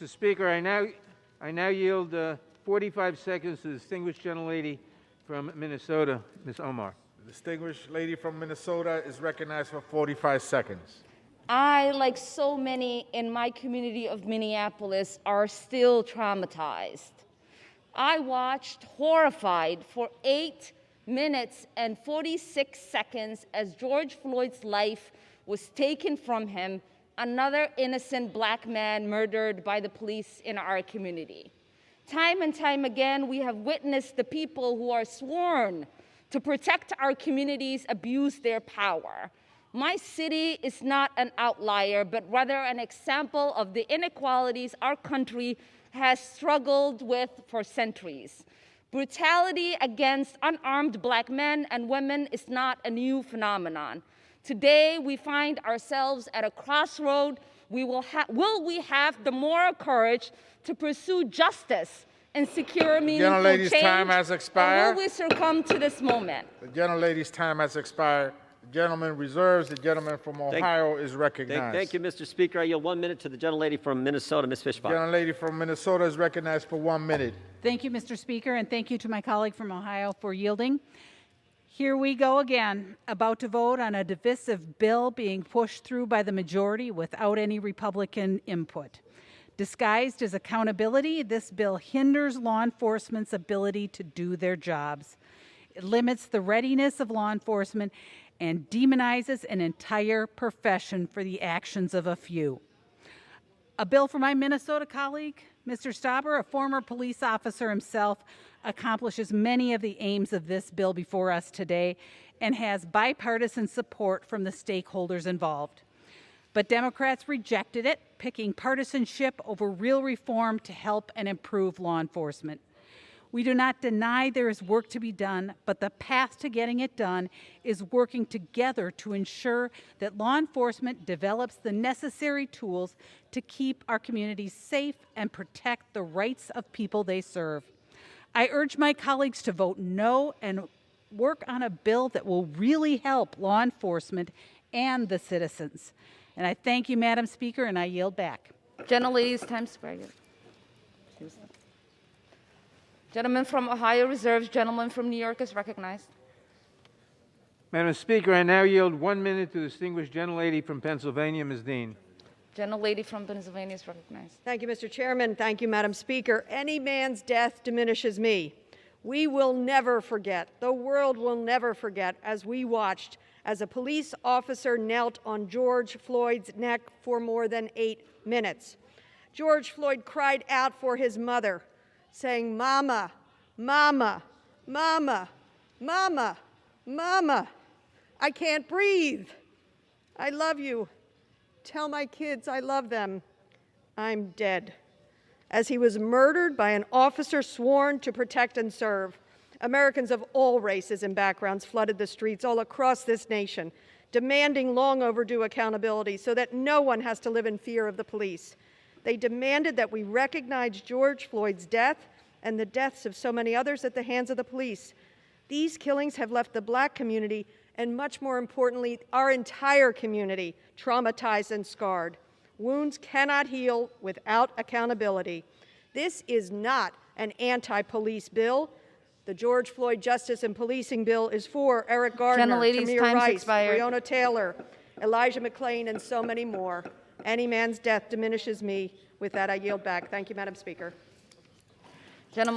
Mr. Speaker, I now yield 45 seconds to the distinguished gentlelady from Minnesota, Ms. Omar. The distinguished lady from Minnesota is recognized for 45 seconds. I, like so many in my community of Minneapolis, are still traumatized. I watched horrified for 8 minutes and 46 seconds as George Floyd's life was taken from him, another innocent black man murdered by the police in our community. Time and time again, we have witnessed the people who are sworn to protect our communities abuse their power. My city is not an outlier, but rather an example of the inequalities our country has struggled with for centuries. Brutality against unarmed black men and women is not a new phenomenon. Today, we find ourselves at a crossroad. Will we have the moral courage to pursue justice and secure meaningful change? Gentlelady's time has expired. Or will we succumb to this moment? The gentlelady's time has expired. The gentleman reserves. The gentleman from Ohio is recognized. Thank you, Mr. Speaker. I yield 1 minute to the gentlelady from Minnesota, Ms. Fishbach. The gentlelady from Minnesota is recognized for 1 minute. Thank you, Mr. Speaker, and thank you to my colleague from Ohio for yielding. Here we go again, about to vote on a divisive bill being pushed through by the majority without any Republican input. Disguised as accountability, this bill hinders law enforcement's ability to do their jobs. It limits the readiness of law enforcement and demonizes an entire profession for the actions of a few. A bill for my Minnesota colleague, Mr. Stauber, a former police officer himself, accomplishes many of the aims of this bill before us today and has bipartisan support from the stakeholders involved. But Democrats rejected it, picking partisanship over real reform to help and improve law enforcement. We do not deny there is work to be done, but the path to getting it done is working together to ensure that law enforcement develops the necessary tools to keep our communities safe and protect the rights of people they serve. I urge my colleagues to vote no and work on a bill that will really help law enforcement and the citizens. And I thank you, Madam Speaker, and I yield back. Gentlelady's time expired. Gentleman from Ohio reserves. Gentleman from New York is recognized. Madam Speaker, I now yield 1 minute to the distinguished gentlelady from Pennsylvania, Ms. Dean. Gentlelady from Pennsylvania is recognized. Thank you, Mr. Chairman. Thank you, Madam Speaker. Any man's death diminishes me. We will never forget, the world will never forget, as we watched as a police officer knelt on George Floyd's neck for more than 8 minutes. George Floyd cried out for his mother, saying, "Mama, mama, mama, mama, mama, I can't breathe. I love you. Tell my kids I love them. I'm dead." As he was murdered by an officer sworn to protect and serve, Americans of all races and backgrounds flooded the streets all across this nation, demanding long overdue accountability so that no one has to live in fear of the police. They demanded that we recognize George Floyd's death and the deaths of so many others at the hands of the police. These killings have left the black community, and much more importantly, our entire community, traumatized and scarred. Wounds cannot heal without accountability. This is not an anti-police bill. The George Floyd Justice and Policing Bill is for Eric Gardner, Tamir Rice, Breonna Taylor, Elijah McClain, and so many more. Any man's death diminishes me. With that, I yield back. Thank you, Madam Speaker. Gentleman